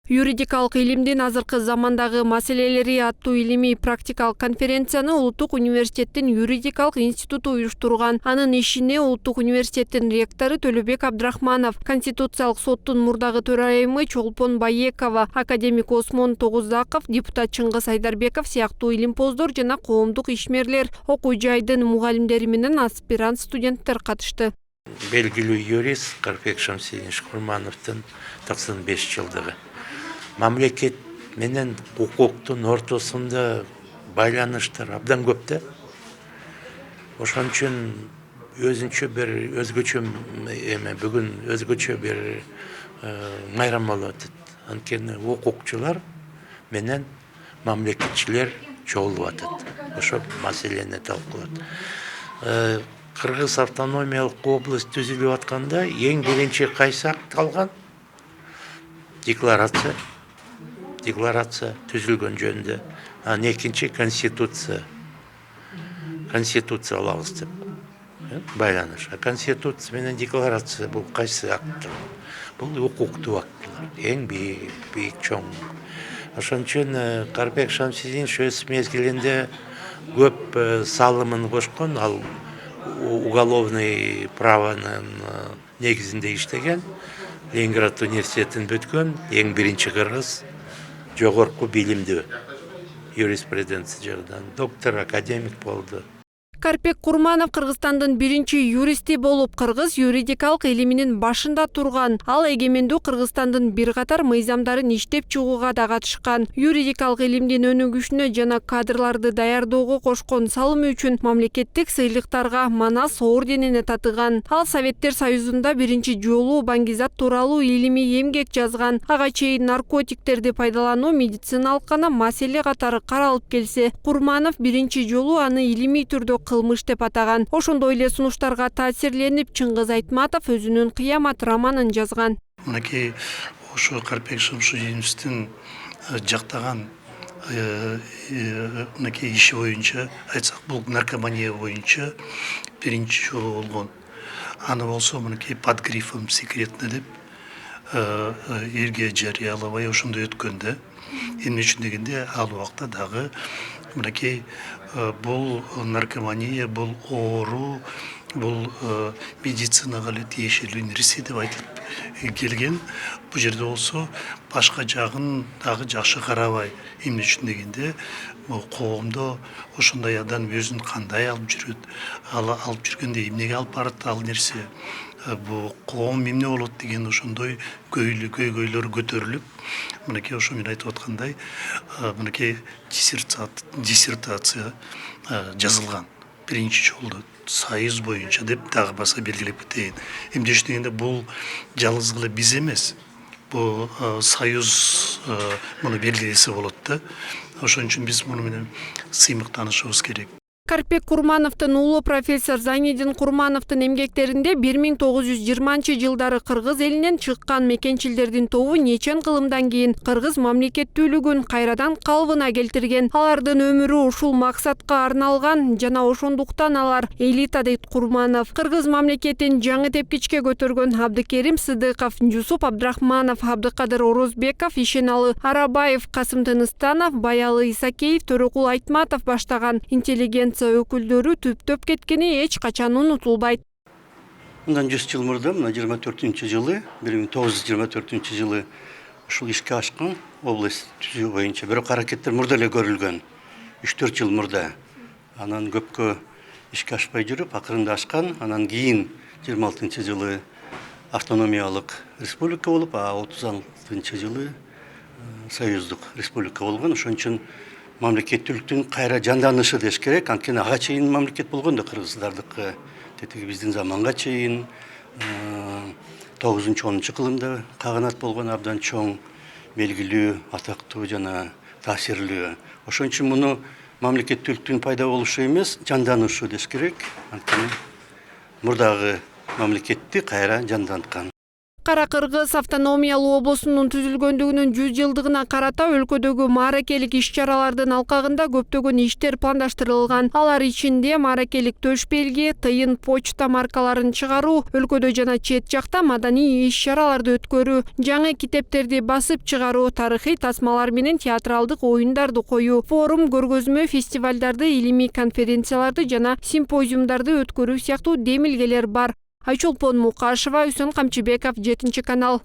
Юридикалык илимдин азыркы замандагы маселелери аттуу илимий практикалык конференцияны Улуттук университеттин юридикалык институту уюштурган. Анын ишине Улуттук университеттин ректору Төлөбек Абдрахманов, Конституциялык соттун мурдагы төрайымы Чолпон Баекова, академик Осмон Тогуздаков, депутат Чыңгыз Айдарбеков сыяктуу илимпоздор жана коомдук ишмерлер, окуу жайдын мугалимдери менен аспирант студенттер катышты. Белгилүү юрист Карпек Шамсидин Шкурмановдун 95 жылдыгы. Мамлекет менен укуктун ортосунда байланыштар абдан көп да. Ошон үчүн өзүнчө бир өзгөчө бүгүн өзгөчө бир майрам болуп атат. Анткени укукчулар менен мамлекетчилер чогулуп атат. Ошол маселени талкуулап. Кыргыз автономиялык область түзүлүп атканда эң биринчи кайсы акталган декларация түзүлгөн жөнүндө. Анан экинчи конституция алабыз деп байланыш. Конституция менен декларация бул кайсы акт? Бул укуктуу актылар, эң бийик чоң. Ошон үчүн Карпек Шамсидин өз мезгилинде көп салымын кошкон, ал уголовный правонун негизинде иштеген, Ленинград университетин бүткөн, эң биринчи кыргыз жогорку билимдүү юриспруденция жагынан доктор, академик болду. Карпек Курманов Кыргызстандын биринчи юристи болуп, кыргыз юридикалык илиминин башында турган. Ал эгемендүү Кыргызстандын бир катар мыйзамдарын иштеп чыгууга да катышкан. Юридикалык илимдин өнүгүшүнө жана кадрларды даярдоого кошкон салымы үчүн мамлекеттик сыйлыктарга Манас орденине татыган. Ал Советтер Союзунда биринчи жолу баңгизат тууралуу илимий эмгек жазган. Ага чейин наркотиктерди пайдалануу медициналык гана маселе катары каралып келсе, Курманов биринчи жолу аны илимий түрдө кылмыш деп атаган. Ошондой эле сунуштарга таасирленип, Чыңгыз Айтматов өзүнүн Кыямат романын жазган. Мынакей ошо Карпек Шамсидиновдун жактаган мынакей иши боюнча айтсак, бул наркомания боюнча биринчи жолу болгон. Аны болсо мынакей под грифом секретно деп элге жарыялабай ошондой өткөн да. Эмне үчүн дегенде, ал убакта дагы мынакей бул наркомания, бул оору, бул медицинага эле тиешелүү нерсе деп айтылып келген. Бул жерде болсо башка жагын дагы жакшы карабай. Эмне үчүн дегенде, коомдо ошондой адам өзүн кандай алып жүрөт, алып жүргөндө эмнеге алып барат ал нерсе, бул коом эмне болот деген ошондой көйгөйлөр көтөрүлүп, мынакей ошо мен айтып аткандай, мынакей диссертация жазылган. Биринчи жолу союз боюнча деп дагы баса белгилеп кетейин. Эмне үчүн дегенде, бул жалгыз гана биз эмес, бул союз муну белгилесе болот да. Ошон үчүн биз муну менен сыймыктанышыбыз керек. Карпек Курмановдун уулу профессор Зайнидин Курмановдун эмгектеринде 1920 жылдары кыргыз элинен чыккан мекенчилдердин тобу нечен кылымдан кийин кыргыз мамлекеттүүлүгүн кайрадан калыбына келтирген. Алардын өмүрү ушул максатка арналган жана ошондуктан алар элита дейт Курманов. Кыргыз мамлекетин жаңы тепкичке көтөргөн Абдыкерим Сыдыков, Жусуп Абдрахманов, Абдыкадыр Орозбеков, Ишеналы Арабаев, Касым Тыныстанов, Баялы Исакеев, Төрөкул Айтматов баштаган интеллигент өкүлдөрү түптөп кеткени эч качан унутулбайт. Мындан 100 жыл мурда, 24 жылы, 1924 жылы ушул ишке ашкан область түзүү боюнча бирок аракеттер мурда эле көрүлгөн. 3-4 жыл мурда. Анан көпкө ишке ашпай жүрүп, акырында ашкан. Анан кийин 26 жылы автономиялык республика болуп, 36 жылы союздук республика болгон. Ошон үчүн мамлекеттүүлүктүн кайра жанданышы деш керек. Анткени ага чейин мамлекет болгон да кыргыздардыкы. Тетиги биздин заманга чейин 9-10 кылымда каганат болгон абдан чоң, белгилүү, атактуу жана таасирлүү. Ошон үчүн муну мамлекеттүүлүктүн пайда болушу эмес, жанданушу деш керек. Анткени мурдагы мамлекетти кайра жанданткан. Кара Кыргыз автономиялуу облусунун түзүлгөндүгүнүн 100 жылдыгына карата өлкөдөгү мааракелик иш-чаралардын алкагында көптөгөн иштер пландаштырылган. Алар ичинде мааракелик төш белги, тыйын почта маркаларын чыгаруу, өлкөдө жана чет жакта маданий иш-чараларды өткөрүү, жаңы китептерди басып чыгаруу, тарыхый тасмалар менен театралдык оюндарды коюу, форум, көргөзмө, фестивалдарды, илимий конференцияларды жана симпозиумдарды өткөрүү сыяктуу демилгелер бар. Айчолпон Мукашева, Үсөн Камчыбеков, 7 канал.